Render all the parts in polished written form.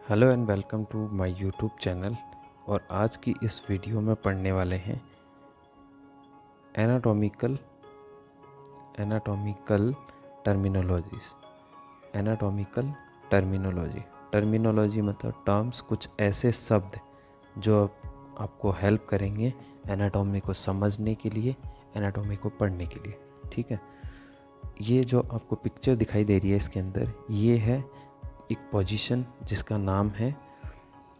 Hello and welcome to my YouTube channel. और आज की इस वीडियो में पढ़ने वाले हैं एनाटॉमिकल टर्मिनोलॉजीज। एनाटॉमिकल टर्मिनोलॉजी मतलब टर्म्स, कुछ ऐसे शब्द जो आपको हेल्प करेंगे एनाटॉमी को समझने के लिए, एनाटॉमी को पढ़ने के लिए। ठीक है, ये जो आपको पिक्चर दिखाई दे रही है इसके अंदर, ये है एक पोजीशन जिसका नाम है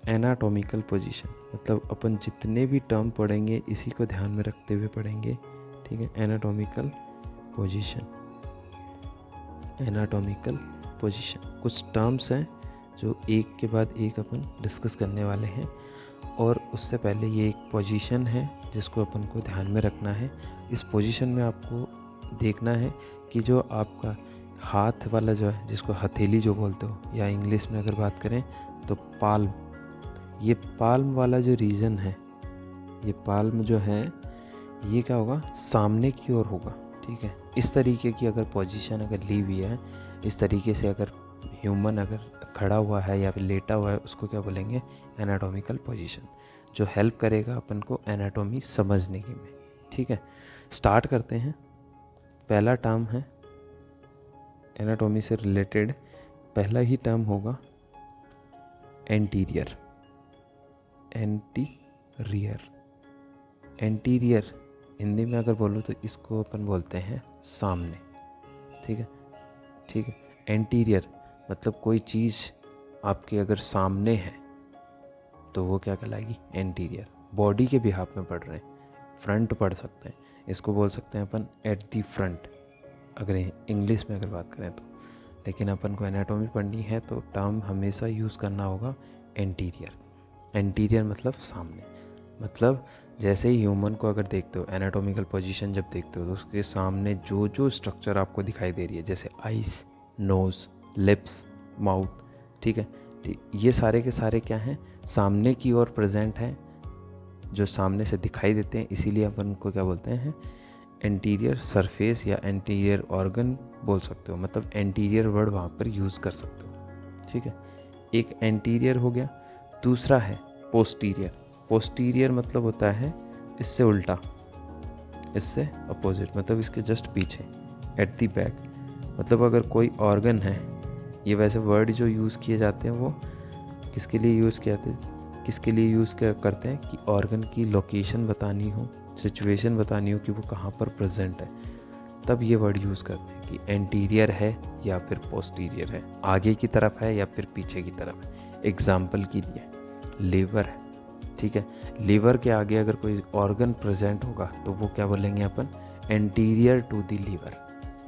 एनाटॉमिकल पोजीशन। मतलब अपन जितने भी टर्म पढ़ेंगे इसी को ध्यान में रखते हुए पढ़ेंगे। ठीक है, एनाटॉमिकल पोजीशन। एनाटॉमिकल पोजीशन कुछ टर्म्स हैं जो एक के बाद एक अपन डिस्कस करने वाले हैं, और उससे पहले ये एक पोजीशन है जिसको अपन को ध्यान में रखना है। इस पोजीशन में आपको देखना है कि जो आपका हाथ वाला जो है, जिसको हथेली जो बोलते हो, या इंग्लिश में अगर बात करें तो पाल्म, ये पाल्म वाला जो रीजन है, ये पाल्म जो है ये क्या होगा, सामने की ओर होगा। ठीक है, इस तरीके की अगर पोजीशन अगर ली हुई है, इस तरीके से अगर ह्यूमन अगर खड़ा हुआ है या फिर लेटा हुआ है, उसको क्या बोलेंगे, एनाटॉमिकल पोजीशन, जो हेल्प करेगा अपन को एनाटॉमी समझने की में। ठीक है, स्टार्ट करते हैं। पहला टर्म है एनाटॉमी से रिलेटेड, पहला ही टर्म होगा एंटीरियर। एंटीरियर हिंदी में अगर बोलूँ तो इसको अपन बोलते हैं सामने। ठीक है, एंटीरियर मतलब कोई चीज़ आपके अगर सामने है तो वो क्या कहलाएगी, एंटीरियर। बॉडी के बिहाफ में पढ़ रहे हैं, फ्रंट पढ़ सकते हैं, इसको बोल सकते हैं अपन एट दी फ्रंट अगर इंग्लिश में अगर बात करें तो। लेकिन अपन को एनाटॉमी पढ़नी है तो टर्म हमेशा यूज़ करना होगा एंटीरियर। एंटीरियर मतलब सामने। मतलब जैसे ही ह्यूमन को अगर देखते हो, एनाटॉमिकल पोजीशन जब देखते हो, तो उसके सामने जो जो स्ट्रक्चर आपको दिखाई दे रही है, जैसे आइस, नोज़, लिप्स, माउथ, ठीक है, ये सारे के सारे क्या हैं, सामने की ओर प्रेजेंट हैं, जो सामने से दिखाई देते हैं। इसीलिए अपन को क्या बोलते हैं, एंटीरियर सरफेस या एंटीरियर ऑर्गन बोल सकते हो। मतलब एंटीरियर वर्ड वहाँ पर यूज़ कर सकते हो। ठीक है, एक एंटीरियर हो गया। दूसरा है पोस्टीरियर। पोस्टीरियर मतलब होता है इससे उल्टा, इससे अपोजिट, मतलब इसके जस्ट पीछे, एट द बैक। मतलब अगर कोई ऑर्गन है, ये वैसे वर्ड जो यूज़ किए जाते हैं वो किसके लिए यूज़ करते हैं कि ऑर्गन की लोकेशन बतानी हो, सिचुएशन बतानी हो कि वो कहाँ पर प्रेजेंट है, तब ये वर्ड यूज़ करते हैं कि एंटीरियर है या फिर पोस्टीरियर है, आगे की तरफ है या फिर पीछे की तरफ है। एग्जाम्पल के लिए लीवर है। ठीक है, लीवर के आगे अगर कोई ऑर्गन प्रेजेंट होगा तो वो क्या बोलेंगे अपन, एंटीरियर टू द लीवर।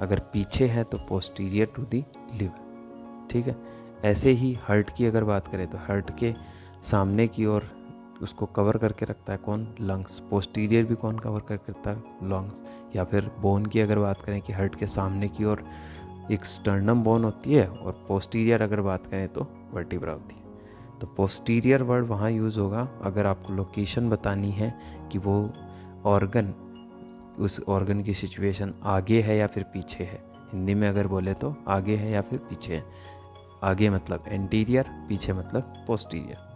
अगर पीछे है तो पोस्टीरियर टू द लीवर। ठीक है, ऐसे ही हार्ट की अगर बात करें तो हार्ट के सामने की ओर उसको कवर करके रखता है कौन, लंग्स। पोस्टीरियर भी कौन कवर करके रखता है, लंग्स। या फिर बोन की अगर बात करें कि हार्ट के सामने की ओर एक स्टर्नम बोन होती है, और पोस्टीरियर अगर बात करें तो वर्टिब्रा होती है। तो पोस्टीरियर वर्ड वहाँ यूज़ होगा अगर आपको लोकेशन बतानी है कि वो ऑर्गन, उस ऑर्गन की सिचुएशन आगे है या फिर पीछे है। हिंदी में अगर बोले तो आगे है या फिर पीछे है। आगे मतलब एंटीरियर, पीछे मतलब पोस्टीरियर।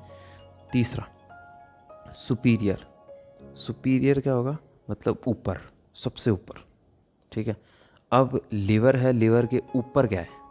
तीसरा सुपीरियर। सुपीरियर क्या होगा, मतलब ऊपर, सबसे ऊपर। ठीक है, अब लीवर है, लीवर के ऊपर क्या है,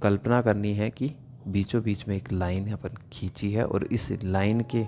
कल्पना करनी है कि बीचों बीच में एक लाइन अपन खींची है और इस लाइन के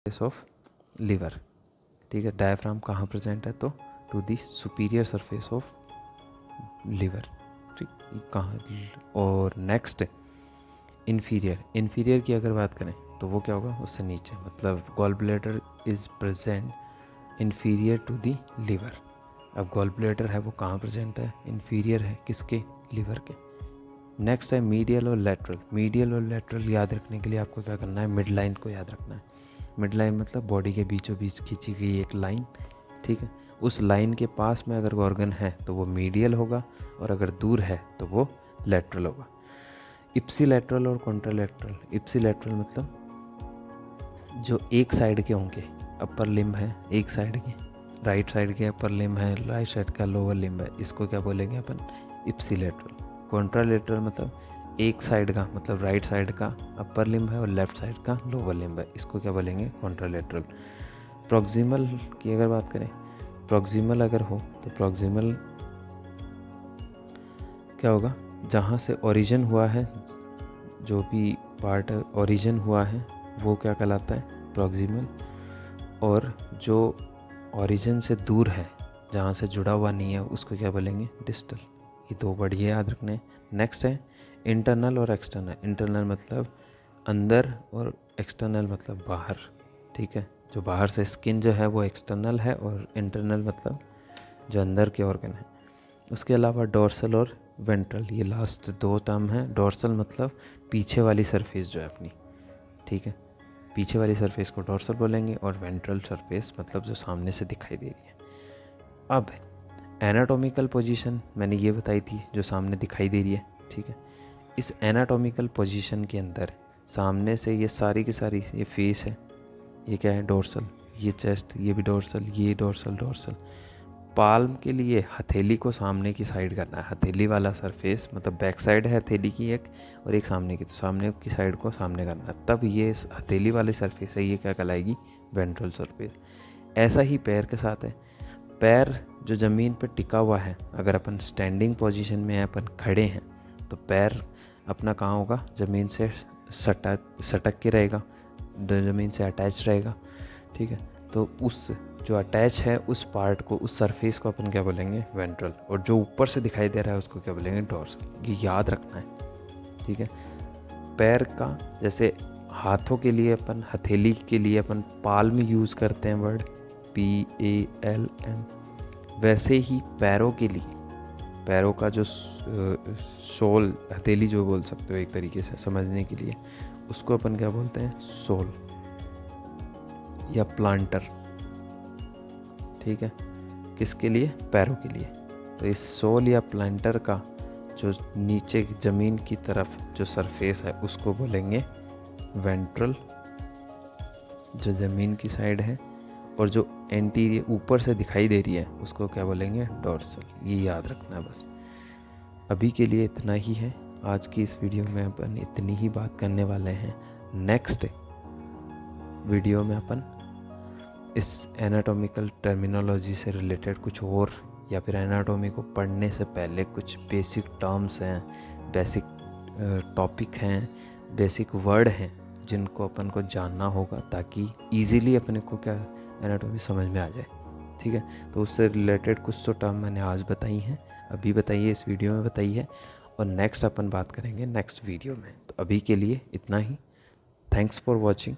सरफेस ऑफ लिवर, ठीक है। डायफ्राम कहाँ प्रेजेंट है, तो to the superior surface of liver, ठीक, कहाँ। और नेक्स्ट इन्फीरियर की अगर बात करें तो वो क्या होगा, उससे नीचे, मतलब gall bladder is present inferior to the liver. अब गॉल ब्लैडर है वो कहाँ प्रेजेंट है, इन्फीरियर है, किसके, लिवर के। नेक्स्ट है मीडियल और लेटरल। मीडियल और लेटरल याद रखने के लिए आपको क्या करना है, मिड लाइन को याद रखना है। मिड लाइन मतलब बॉडी के बीचों बीच खींची गई एक लाइन, ठीक है। उस लाइन के पास में अगर ऑर्गन है तो वो मीडियल होगा, और अगर दूर है तो वो लेटरल होगा। इप्सिलेटरल और कॉन्ट्रालेटरल। इप्सिलेटरल मतलब जो एक साइड के होंगे, अपर लिम्ब है एक साइड के, राइट साइड के अपर लिम्ब है, राइट साइड का लोअर लिम्ब है, इसको क्या बोलेंगे अपन, इप्सिलेटरल। कॉन्ट्रालेटरल मतलब एक साइड का, मतलब राइट साइड का अपर लिम्ब है और लेफ्ट साइड का लोअर लिम्ब है, इसको क्या बोलेंगे, कॉन्ट्रालेटरल। प्रॉक्सिमल की अगर बात करें, प्रॉक्सिमल अगर हो तो प्रॉक्सिमल क्या होगा, जहाँ से ओरिजिन हुआ है, जो भी पार्ट ओरिजिन हुआ है वो क्या कहलाता है, प्रॉक्सिमल। और जो ओरिजिन से दूर है, जहाँ से जुड़ा हुआ नहीं है, उसको क्या बोलेंगे, डिस्टल। ये दो वर्ड ये याद रखने हैं। नेक्स्ट है इंटरनल और एक्सटर्नल। इंटरनल मतलब अंदर और एक्सटर्नल मतलब बाहर, ठीक है। जो बाहर से स्किन जो है वो एक्सटर्नल है, और इंटरनल मतलब जो अंदर के ऑर्गन है। उसके अलावा डोर्सल और वेंट्रल, ये लास्ट दो टर्म है। डोर्सल मतलब पीछे वाली सरफेस जो है अपनी, ठीक है, पीछे वाली सरफेस को डोर्सल बोलेंगे, और वेंट्रल सरफेस मतलब जो सामने से दिखाई दे रही है। अब एनाटॉमिकल पोजीशन मैंने ये बताई थी, जो सामने दिखाई दे रही है, ठीक है। इस एनाटॉमिकल पोजीशन के अंदर सामने से ये सारी की सारी, ये फेस है, ये क्या है, डोर्सल, ये चेस्ट, ये भी डोर्सल, ये डोर्सल, डोर्सल। पाल्म के लिए हथेली को सामने की साइड करना है, हथेली वाला सरफेस, मतलब बैक साइड है हथेली की एक, और एक सामने की, तो सामने की साइड को सामने करना है, तब ये हथेली वाली सरफेस है, ये क्या कहलाएगी, वेंट्रल सरफेस। ऐसा ही पैर के साथ है। पैर जो ज़मीन पर टिका हुआ है, अगर अपन स्टैंडिंग पोजीशन में है, अपन खड़े हैं, तो पैर अपना कहाँ होगा, ज़मीन से सटक के रहेगा, ज़मीन से अटैच रहेगा, ठीक है। तो उस जो अटैच है उस पार्ट को, उस सरफेस को अपन क्या बोलेंगे, वेंट्रल। और जो ऊपर से दिखाई दे रहा है उसको क्या बोलेंगे, डोर्सल। ये याद रखना है, ठीक है। पैर का, जैसे हाथों के लिए अपन, हथेली के लिए अपन पाल्म यूज़ करते हैं वर्ड, PALM, वैसे ही पैरों के लिए, पैरों का जो सोल, हथेली जो बोल सकते हो एक तरीके से समझने के लिए, उसको अपन क्या बोलते हैं, सोल या प्लांटर, ठीक है। किसके लिए, पैरों के लिए। तो इस सोल या प्लांटर का जो नीचे ज़मीन की तरफ जो सरफेस है उसको बोलेंगे वेंट्रल, जो ज़मीन की साइड है, और जो एंटीरियर ऊपर से दिखाई दे रही है उसको क्या बोलेंगे, डोर्सल। ये याद रखना है बस। अभी के लिए इतना ही है। आज की इस वीडियो में अपन इतनी ही बात करने वाले हैं। नेक्स्ट वीडियो में अपन इस एनाटॉमिकल टर्मिनोलॉजी से रिलेटेड कुछ और, या फिर एनाटॉमी को पढ़ने से पहले कुछ बेसिक टर्म्स हैं, बेसिक टॉपिक हैं, बेसिक वर्ड हैं, जिनको अपन को जानना होगा, ताकि इजीली अपने को क्या एनाटॉमी समझ में आ जाए, ठीक है। तो उससे रिलेटेड कुछ तो टर्म मैंने आज बताई हैं, अभी बताइए, इस वीडियो में बताइए, और नेक्स्ट अपन बात करेंगे नेक्स्ट वीडियो में। तो अभी के लिए इतना ही। Thanks for watching.